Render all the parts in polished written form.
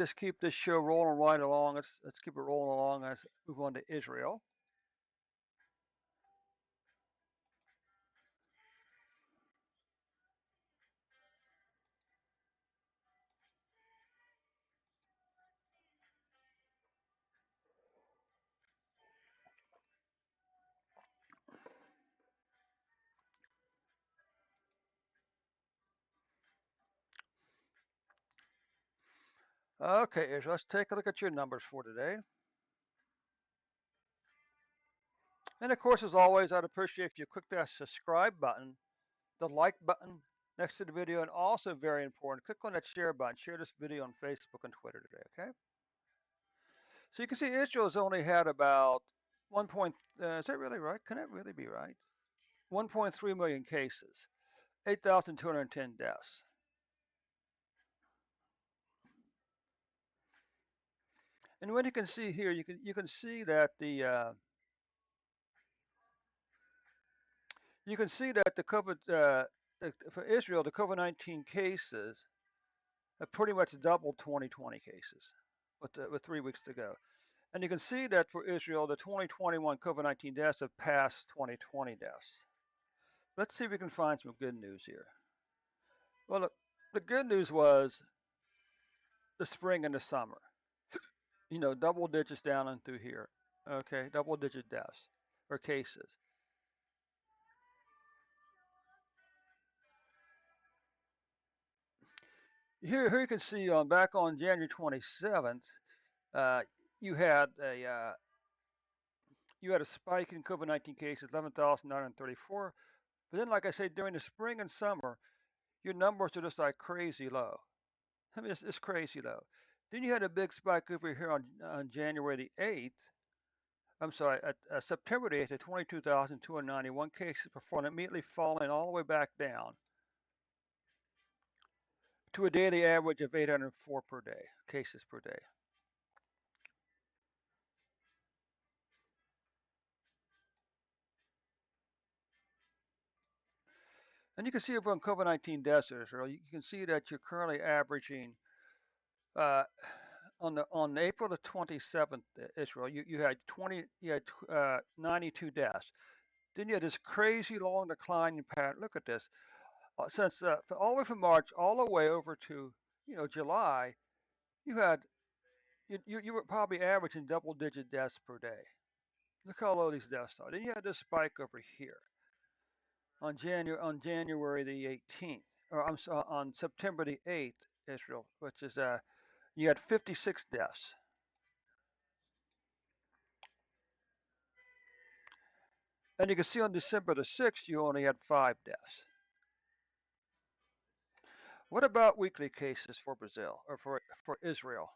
just keep this show rolling right along. Let's keep it rolling along as we move on to Israel. Okay, Israel, let's take a look at your numbers for today. And of course, as always, I'd appreciate if you click that subscribe button, the like button next to the video, and also very important, click on that share button. Share this video on Facebook and Twitter today, okay? So you can see Israel's only had about 1. Is that really right? Can that really be right? 1.3 million cases, 8,210 deaths. And what you can see here, you can see that the COVID for Israel, the COVID-19 cases have pretty much doubled 2020 cases with 3 weeks to go. And you can see that for Israel, the 2021 COVID-19 deaths have passed 2020 deaths. Let's see if we can find some good news here. Well, the good news was the spring and the summer. Double digits down and through here. Okay, double digit deaths or cases. Here you can see back on January 27th, uh, you had a uh, you had a spike in COVID-19 cases, 11,934. But then, like I said, during the spring and summer, your numbers are just like crazy low. I mean, it's crazy low. Then you had a big spike over here on January the 8th. I'm sorry, at September the 8th, at 22,291 cases before immediately falling all the way back down to a daily average of 804 per day, cases per day. And you can see over on COVID-19 deaths, Israel, you can see that you're currently averaging uh, on April the 27th, Israel, you had 92 deaths. Then you had this crazy long declining pattern. Look at this. Since all the way from March all the way over to July, you had you were probably averaging double-digit deaths per day. Look how low these deaths are. Then you had this spike over here on January the 18th, or I'm sorry, on September the 8th, Israel, which is you had 56 deaths. And you can see on December the 6th, you only had 5 deaths. What about weekly cases for Brazil or for Israel?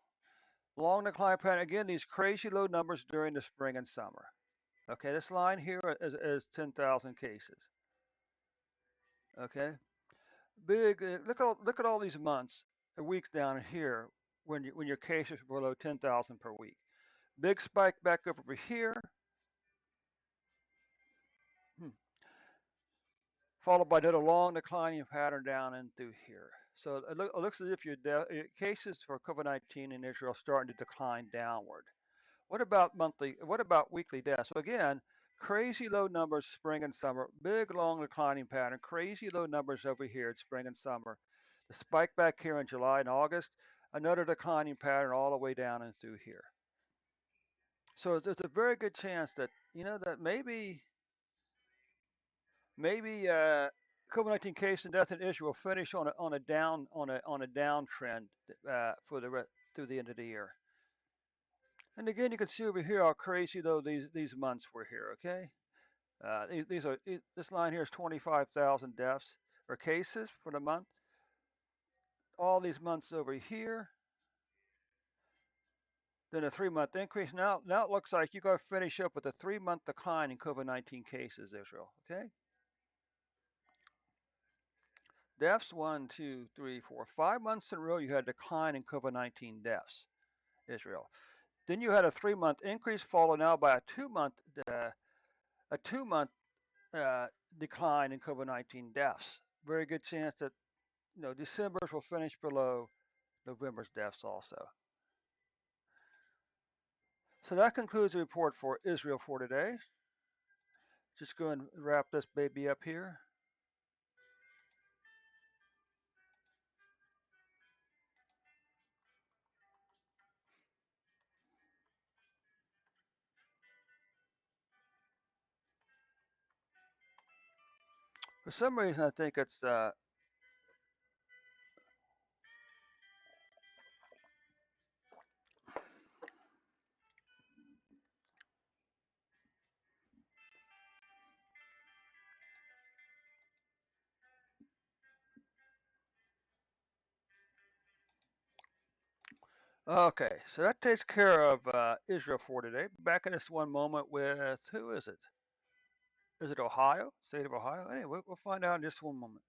Long decline pattern. Again, these crazy low numbers during the spring and summer. Okay, this line here is 10,000 cases. Okay, big. Look at all these months, weeks down here when your cases were below 10,000 per week. Big spike back up over here, hmm, followed by another long declining pattern down and through here. So it looks as if your cases for COVID-19 in Israel are starting to decline downward. What about monthly? What about weekly deaths? So again, crazy low numbers spring and summer, big long declining pattern, crazy low numbers over here in spring and summer. The spike back here in July and August, another declining pattern all the way down and through here. So there's a very good chance that that maybe COVID-19 case and death in Israel will finish on a downtrend for through the end of the year. And again, you can see over here how crazy though these months were here. Okay, this line here is 25,000 deaths or cases for the month. All these months over here, then a 3 month increase. Now it looks like you're going to finish up with a 3 month decline in COVID-19 cases, Israel. Okay, deaths 5 months in a row. You had a decline in COVID-19 deaths, Israel. Then you had a 3 month increase, followed now by uh, a 2 month uh, decline in COVID-19 deaths. Very good chance that December's will finish below November's deaths also. So that concludes the report for Israel for today. Just go and wrap this baby up here. For some reason, I think it's okay. So that takes care of Israel for today. Back in this one moment with who is it? Is it Ohio? State of Ohio? Anyway, we'll find out in just one moment.